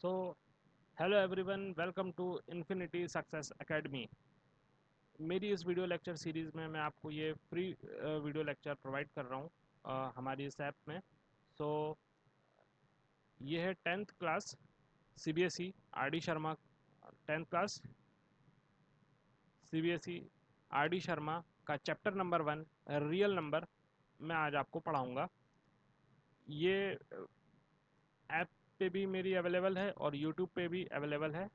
So hello everyone, welcome to Infinity Success Academy. मेरी इस video lecture series में मैं आपको ये फ्री वीडियो लेक्चर प्रोवाइड कर रहा हूँ हमारी इस ऐप में। सो ये है 10th class CBSE R D Sharma, 10th class CBSE R D Sharma का चैप्टर नंबर 1 रियल नंबर मैं आज आपको पढ़ाऊँगा। ये ऐप पे भी मेरी अवेलेबल है और यूट्यूब पे भी अवेलेबल है।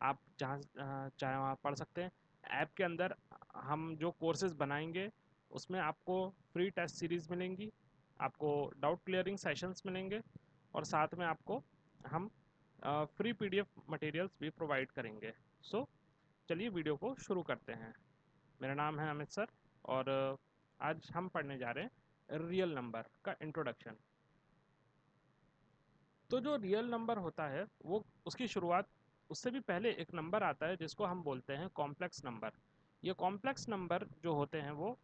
आप जहाँ चाहे वहाँ पढ़ सकते हैं। ऐप के अंदर हम जो कोर्सेज़ बनाएंगे उसमें आपको फ्री टेस्ट सीरीज़ मिलेंगी, आपको डाउट क्लियरिंग सेशंस मिलेंगे और साथ में आपको हम फ्री पीडीएफ मटेरियल्स भी प्रोवाइड करेंगे। सो चलिए वीडियो को शुरू करते हैं। मेरा नाम है अमित सर और आज हम पढ़ने जा रहे हैं रियल नंबर का इंट्रोडक्शन। तो जो रियल नंबर होता है वो उसकी शुरुआत उससे भी पहले एक नंबर आता है जिसको हम बोलते हैं कॉम्प्लेक्स नंबर। ये कॉम्प्लेक्स नंबर जो होते हैं वो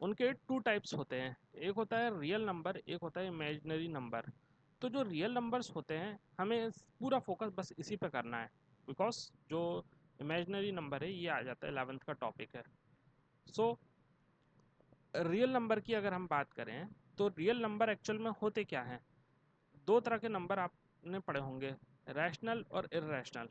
उनके टू टाइप्स होते हैं। एक होता है रियल नंबर, एक होता है इमेजिनरी नंबर। तो जो रियल नंबर्स होते हैं हमें पूरा फोकस बस इसी पे करना है, बिकॉज जो इमेजिनरी नंबर है ये आ जाता है 11th का टॉपिक है। सो रियल नंबर की अगर हम बात करें तो रियल नंबर एक्चुअल में होते क्या हैं। दो तरह के नंबर आपने पढ़े होंगे, रैशनल और इर्रेशनल।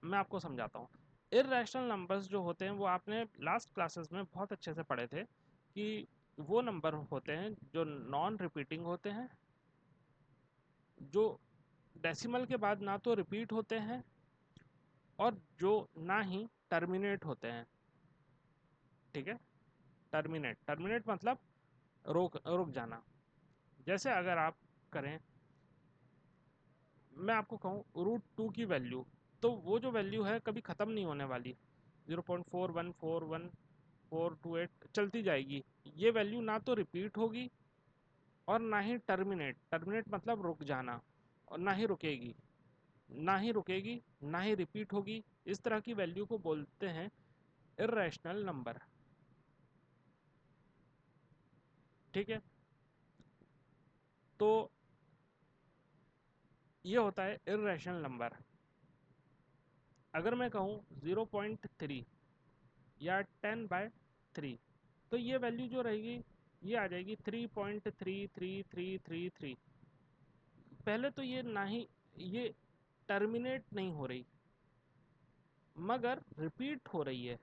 मैं आपको समझाता हूँ। इर्रेशनल नंबर्स जो होते हैं वो आपने लास्ट क्लासेस में बहुत अच्छे से पढ़े थे कि वो नंबर होते हैं जो नॉन रिपीटिंग होते हैं, जो डेसिमल के बाद ना तो रिपीट होते हैं और जो ना ही टर्मिनेट होते हैं। ठीक है, टर्मिनेट टर्मिनेट मतलब रोक रुक जाना। जैसे अगर आप करें, मैं आपको कहूँ √2 की वैल्यू, तो वो जो वैल्यू है कभी ख़त्म नहीं होने वाली। 0.4141428 चलती जाएगी। ये वैल्यू ना तो रिपीट होगी और ना ही टर्मिनेट टर्मिनेट मतलब रुक जाना, और ना ही रुकेगी, ना ही रुकेगी ना ही रिपीट होगी। इस तरह की वैल्यू को बोलते हैं इर्रेशनल नंबर। ठीक है, तो ये होता है इर्रेशनल नंबर। अगर मैं कहूँ 0.3 या 10/3, तो ये वैल्यू जो रहेगी ये आ जाएगी 3.33333। पहले तो ये ना ही ये टर्मिनेट नहीं हो रही मगर रिपीट हो रही है,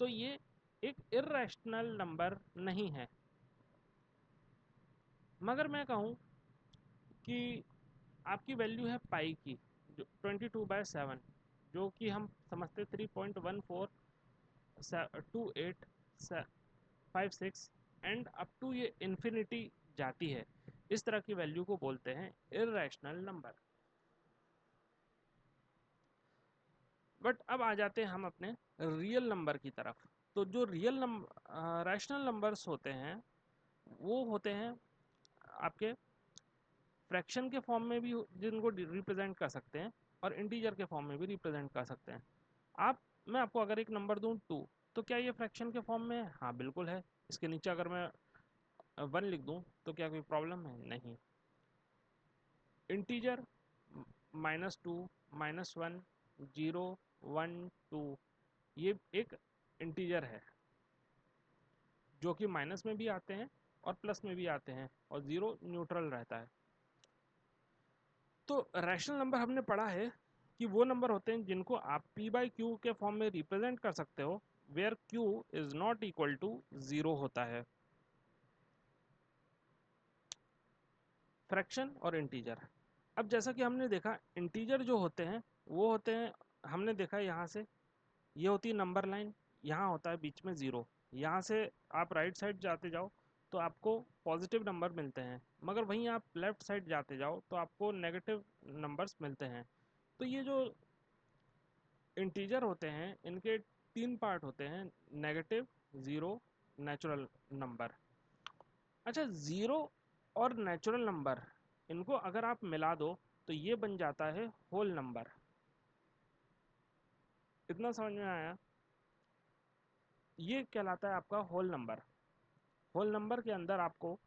तो ये एक इर्रेशनल नंबर नहीं है। मगर मैं कहूँ कि आपकी वैल्यू है पाई की, जो 22/7, जो कि हम समझते 3.142856 एंड अप टू ये इन्फिनिटी जाती है। इस तरह की वैल्यू को बोलते हैं इर्रेशनल नंबर। बट अब आ जाते हैं हम अपने रियल नंबर की तरफ। तो जो रियल नंबर रैशनल नंबर्स होते हैं वो होते हैं आपके फ्रैक्शन के फॉर्म में भी, जिनको रिप्रेजेंट कर सकते हैं और इंटीजर के फॉर्म में भी रिप्रेजेंट कर सकते हैं। आप मैं आपको अगर एक नंबर दूं 2, तो क्या ये फ्रैक्शन के फॉर्म में है? हाँ बिल्कुल है। इसके नीचे अगर मैं 1 लिख दूं तो क्या कोई प्रॉब्लम है? नहीं। इंटीजर -2, -1, 0, 1, 2, ये एक इंटीजर है जो कि माइनस में भी आते हैं और प्लस में भी आते हैं और ज़ीरो न्यूट्रल रहता है। तो रैशनल नंबर हमने पढ़ा है कि वो नंबर होते हैं जिनको आप p/q के फॉर्म में रिप्रेजेंट कर सकते हो, where q is not equal to 0 होता है। फ्रैक्शन और इंटीजर। अब जैसा कि हमने देखा इंटीजर जो होते हैं वो होते हैं, हमने देखा यहाँ से ये होती है नंबर लाइन, यहाँ होता है बीच में ज़ीरो। यहाँ से आप राइट साइड जाते जाओ तो आपको पॉजिटिव नंबर मिलते हैं, मगर वहीं आप लेफ़्ट साइड जाते जाओ तो आपको नेगेटिव नंबर्स मिलते हैं। तो ये जो इंटीजर होते हैं इनके 3 पार्ट होते हैं, नेगेटिव, ज़ीरो, नेचुरल नंबर। अच्छा, ज़ीरो और नेचुरल नंबर इनको अगर आप मिला दो तो ये बन जाता है होल नंबर। इतना समझ में आया? ये कहलाता है आपका होल नंबर। होल नंबर के अंदर आपको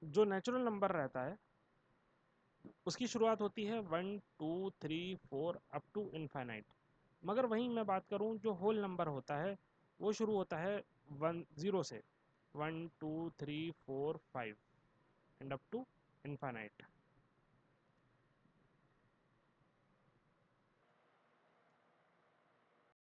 जो नेचुरल नंबर रहता है उसकी शुरुआत होती है 1 2 3 4 अप टू इनफाइनाइट। मगर वहीं मैं बात करूं जो होल नंबर होता है वो शुरू होता है 0 से, 1 2 3 4 5 एंड अप टू इनफाइनाइट।